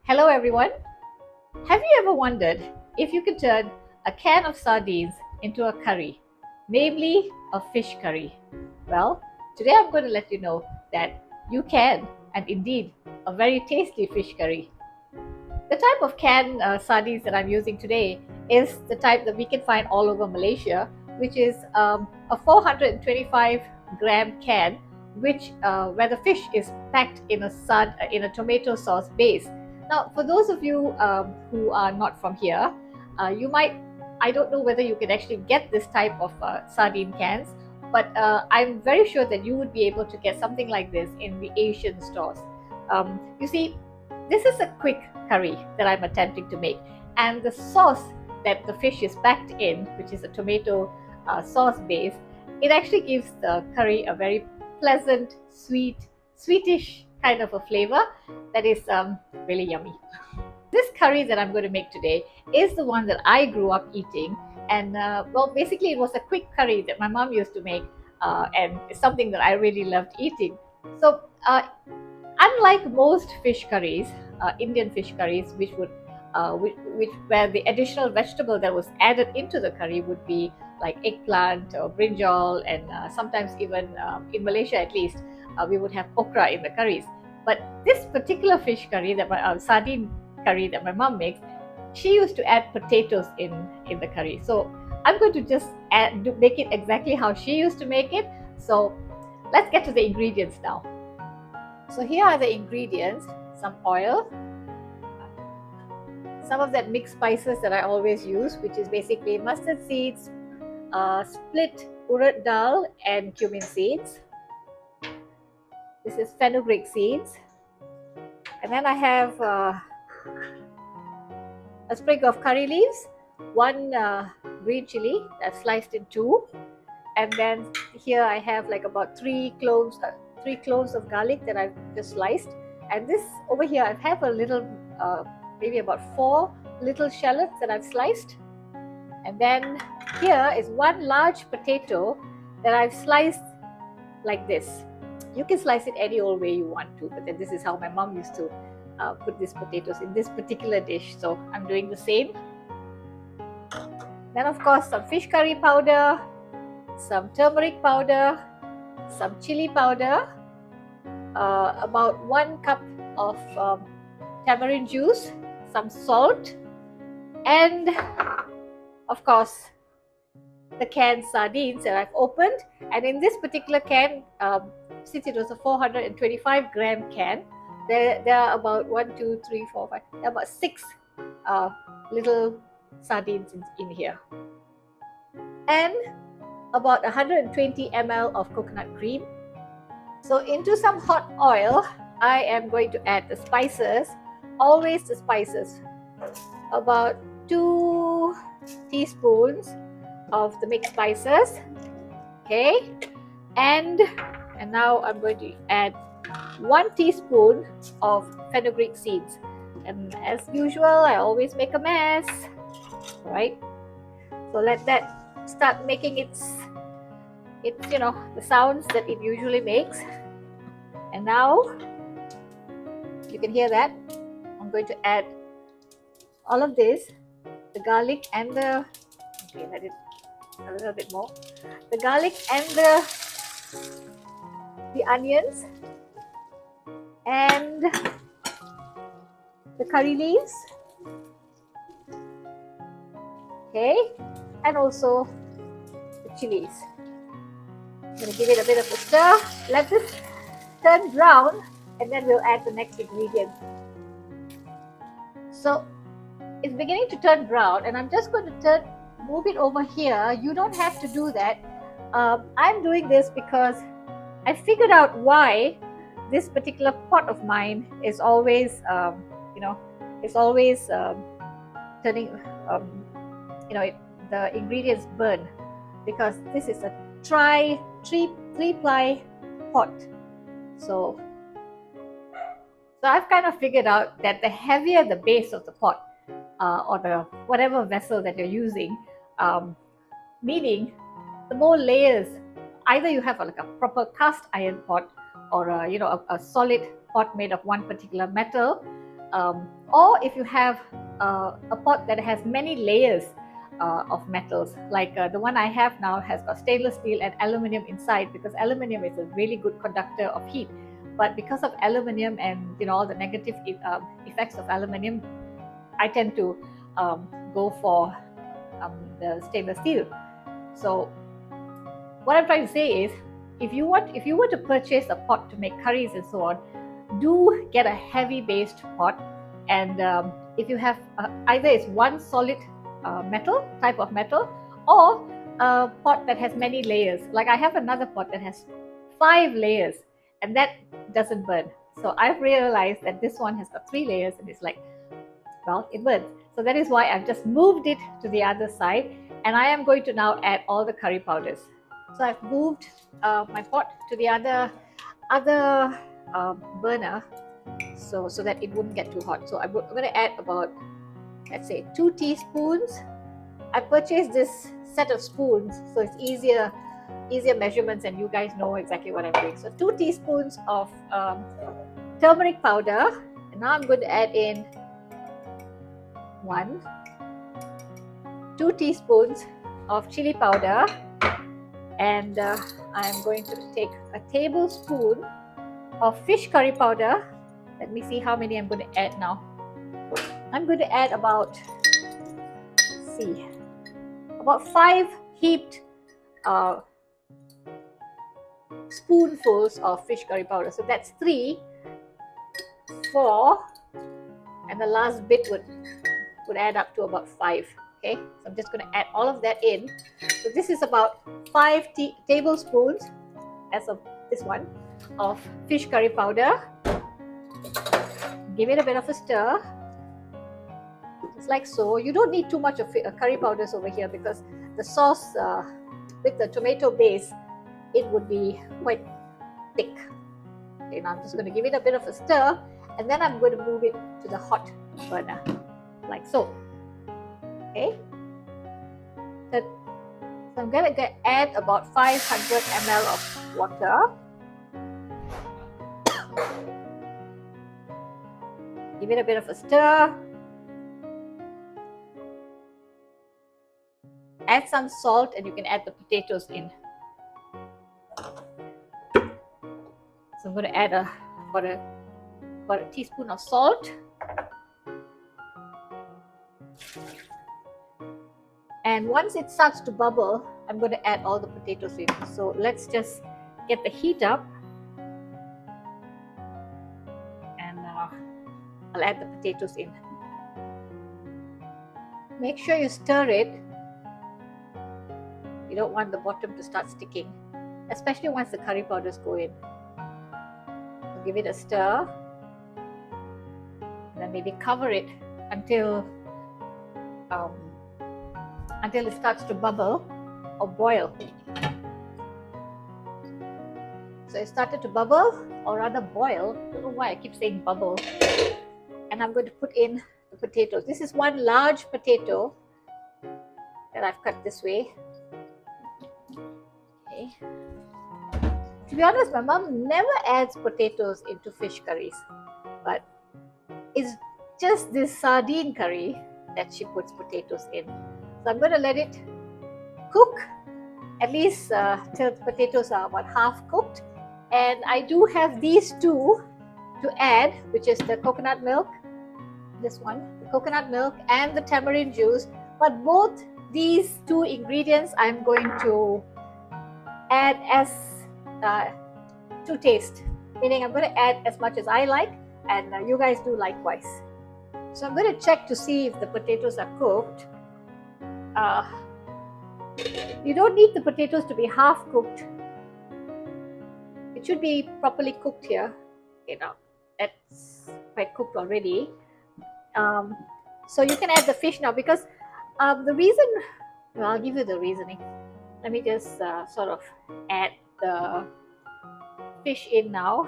Hello everyone. Have you ever wondered if you could turn a can of sardines into a curry, namely a fish curry? Well, today I'm going to let you know that you can, and indeed a very tasty fish curry. The type of canned sardines that I'm using today is the type that we can find all over Malaysia, which is a 425 gram can, which where the fish is packed in a tomato sauce base. Now, for those of you who are not from here, you might, I don't know whether you can actually get this type of sardine cans, but I'm very sure that you would be able to get something like this in the Asian stores. You see, this is a quick curry that I'm attempting to make, and the sauce that the fish is packed in, which is a tomato sauce base, it actually gives the curry a very pleasant, sweetish kind of a flavor that is really yummy. This curry that I'm going to make today is the one that I grew up eating, and well, basically it was a quick curry that my mom used to make, and it's something that I really loved eating. So unlike most fish curries, Indian fish curries, which where the additional vegetable that was added into the curry would be like eggplant or brinjal, and sometimes even in Malaysia at least, we would have okra in the curries. But this particular fish curry, that my sardine curry that my mom makes, she used to add potatoes in the curry. So I'm going to just make it exactly how she used to make it. So let's get to the ingredients now. So here are the ingredients: some oil, some of that mixed spices that I always use, which is basically mustard seeds, split urad dal and cumin seeds. This is fenugreek seeds. And then I have a sprig of curry leaves, one green chili that's sliced in two, and then here I have like about three cloves of garlic that I've just sliced. And this over here I have a little, maybe about 4 little shallots that I've sliced. And then here is one large potato that I've sliced like this. You can slice it any old way you want to, but then this is how my mom used to put these potatoes in this particular dish. So I'm doing the same. Then of course some fish curry powder, some turmeric powder, some chili powder, about 1 cup of tamarind juice, some salt, and of course the canned sardines that I've opened. And in this particular can, since it was a 425 gram can, there are about 1, 2, 3, 4, 5, there are about 6 little sardines in here, and about 120 ml of coconut cream. So into some hot oil, I am going to add the spices, always the spices, about 2 teaspoons of the mixed spices. Okay, and now I'm going to add 1 teaspoon of fenugreek seeds. And as usual, I always make a mess, right? So let that start making its the sounds that it usually makes. And now you can hear that I'm going to add all of this, the garlic and the, okay, let it a little bit more, the garlic and the onions and the curry leaves, okay, and also the chilies. I'm going to give it a bit of a stir. Let this turn brown, and then we'll add the next ingredient. So it's beginning to turn brown, and I'm just going to move it over here. You don't have to do that. I'm doing this because I figured out why this particular pot of mine is always, it's always turning, the ingredients burn, because this is a three-ply pot. So I've kind of figured out that the heavier the base of the pot, or the whatever vessel that you're using, meaning the more layers. Either you have like a proper cast iron pot, or a solid pot made of one particular metal, or if you have a pot that has many layers of metals, like the one I have now has got stainless steel and aluminum inside, because aluminum is a really good conductor of heat. But because of aluminum and all the negative effects of aluminum, I tend to go for the stainless steel. So what I'm trying to say is, if you were to purchase a pot to make curries and so on, do get a heavy based pot. And if you have either it's one solid type of metal, or a pot that has many layers. Like I have another pot that has 5 layers, and that doesn't burn. So I've realized that this one has got 3 layers, and it's like, well, it burns. So that is why I've just moved it to the other side, and I am going to now add all the curry powders. So I've moved my pot to the other burner, so that it wouldn't get too hot. So I'm going to add about, let's say, 2 teaspoons. I purchased this set of spoons, so it's easier measurements, and you guys know exactly what I'm doing. So 2 teaspoons of turmeric powder, and now I'm going to add in 2 teaspoons of chili powder, and I'm going to take a tablespoon of fish curry powder. Let me see how many I'm going to add now. I'm going to add about 5 heaped spoonfuls of fish curry powder. So that's 3, 4, and the last bit would add up to about 5. Okay, so I'm just going to add all of that in. So this is about 5 tablespoons, as of this one, of fish curry powder. Give it a bit of a stir, just like so. You don't need too much of curry powders over here, because the sauce with the tomato base, it would be quite thick. Okay, now I'm just going to give it a bit of a stir, and then I'm going to move it to the hot burner, like so. Okay, so I'm going to add about 500 ml of water. Give it a bit of a stir. Add some salt, and you can add the potatoes in. So I'm going to add about a teaspoon of salt. And once it starts to bubble, I'm going to add all the potatoes in. So let's just get the heat up, and I'll add the potatoes in. Make sure you stir it. You don't want the bottom to start sticking, especially once the curry powders go in. So give it a stir, and then maybe cover it until it starts to bubble or boil. So it started to bubble, or rather boil. I don't know why I keep saying bubble. And I'm going to put in the potatoes. This is 1 large potato that I've cut this way. Okay. To be honest, my mom never adds potatoes into fish curries, but it's just this sardine curry that she puts potatoes in. So I'm going to let it cook at least till the potatoes are about half cooked. And I do have these 2 to add, which is the coconut milk, this one, the coconut milk and the tamarind juice. But both these 2 ingredients I'm going to add as to taste, meaning I'm going to add as much as I like, and you guys do likewise. So I'm going to check to see if the potatoes are cooked. You don't need the potatoes to be half cooked. It should be properly cooked here. You know, it's quite cooked already. So you can add the fish now, because the reason, well, I'll give you the reasoning. Let me just sort of add the fish in now.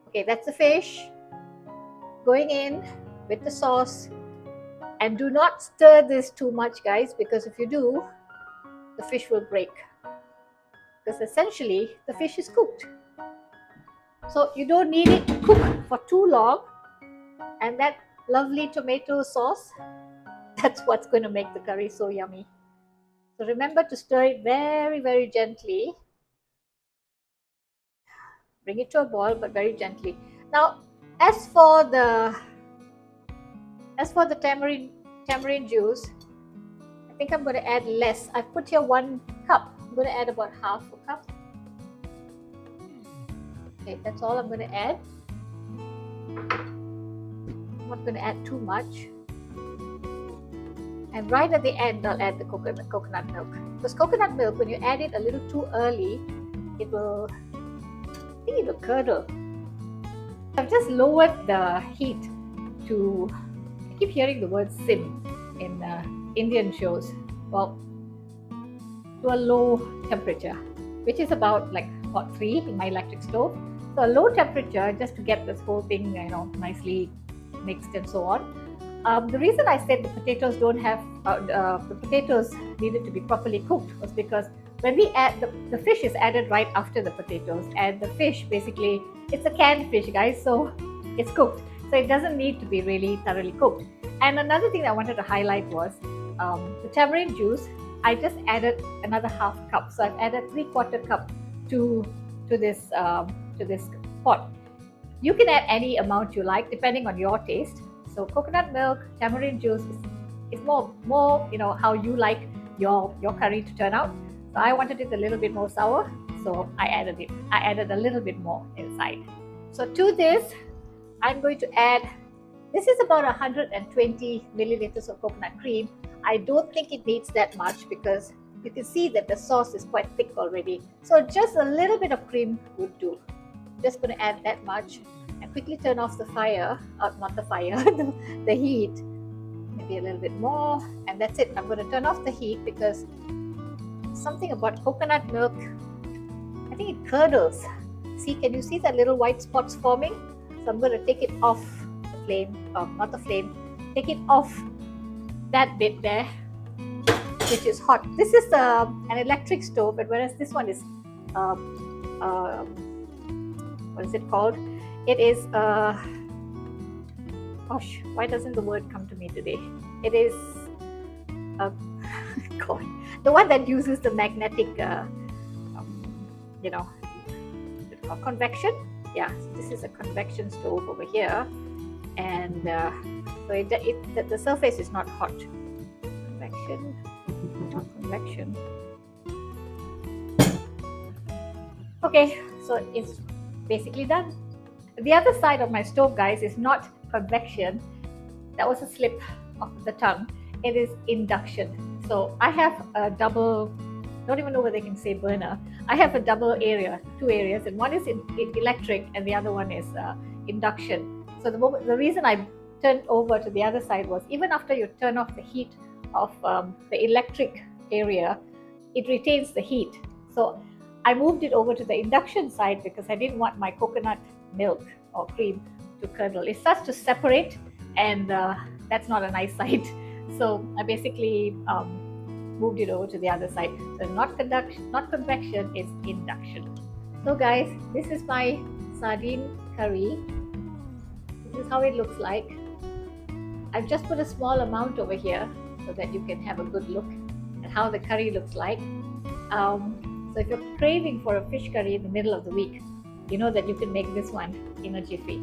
Okay, that's the fish going in with the sauce. And do not stir this too much, guys, because if you do, the fish will break. Because essentially, the fish is cooked. So you don't need it to cook for too long. And that lovely tomato sauce, that's what's going to make the curry so yummy. So remember to stir it very, very gently. Bring it to a boil, but very gently. Now, as for the tamarind juice, I think I'm going to add less. I've put here 1 cup. I'm going to add about half a cup. Okay, that's all I'm going to add. I'm not going to add too much. And right at the end, I'll add the coconut milk. Because coconut milk, when you add it a little too early, it will curdle. I've just lowered the heat to, I keep hearing the word sim in Indian shows. Well, to a low temperature, which is about like 3 in my electric stove. So a low temperature, just to get this whole thing, nicely mixed and so on. The reason I said the potatoes don't have, the potatoes needed to be properly cooked was because when we add, the fish is added right after the potatoes, and the fish basically, it's a canned fish, guys, so it's cooked. So it doesn't need to be really thoroughly cooked. And another thing I wanted to highlight was the tamarind juice. I just added another half cup. So I've added 3/4 cup to this pot. You can add any amount you like depending on your taste. So coconut milk, tamarind juice is more how you like your curry to turn out. So I wanted it a little bit more sour, so I added a little bit more inside. So to this, I'm going to add, this is about 120 milliliters of coconut cream. I don't think it needs that much because you can see that the sauce is quite thick already. So just a little bit of cream would do. Just going to add that much and quickly turn off the fire, not the fire, the heat. Maybe a little bit more, and that's it. I'm going to turn off the heat because something about coconut milk, I think it curdles. See, can you see that little white spots forming? So I'm going to take it off the flame, not the flame, take it off that bit there, which is hot. This is an electric stove, but whereas this one is, what is it called? It is, gosh, why doesn't the word come to me today? It is, God, the one that uses the magnetic, convection. Yeah, this is a convection stove over here, and so the surface is not hot. Convection, not convection. Okay, so it's basically done. The other side of my stove, guys, is not convection. That was a slip of the tongue. It is induction. So I have a double, don't even know whether they can say burner. I have a double area, 2 areas, and one is in electric and the other one is induction. So the reason I turned over to the other side was, even after you turn off the heat of the electric area, it retains the heat. So I moved it over to the induction side because I didn't want my coconut milk or cream to curdle. It starts to separate, and that's not a nice sight. So I basically moved it over to the other side. So not convection, is induction. So guys, this is my sardine curry. This is how it looks like. I've just put a small amount over here so that you can have a good look at how the curry looks like. So if you're craving for a fish curry in the middle of the week, you know that you can make this one in a jiffy.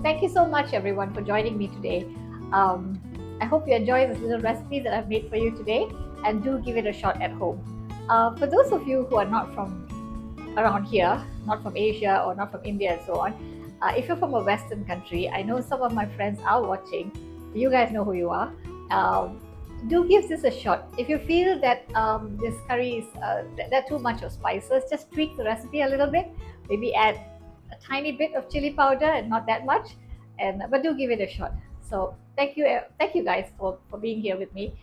Thank you so much, everyone, for joining me today. I hope you enjoy this little recipe that I've made for you today, and do give it a shot at home. For those of you who are not from around here, not from Asia or not from India and so on, if you're from a Western country, I know some of my friends are watching. You guys know who you are. Do give this a shot. If you feel that this curry is there too much of spices, just tweak the recipe a little bit. Maybe add a tiny bit of chili powder and not that much, and but do give it a shot. So thank you guys for being here with me.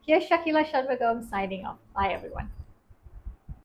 Here's Shakila Shanmugam signing off. Bye everyone.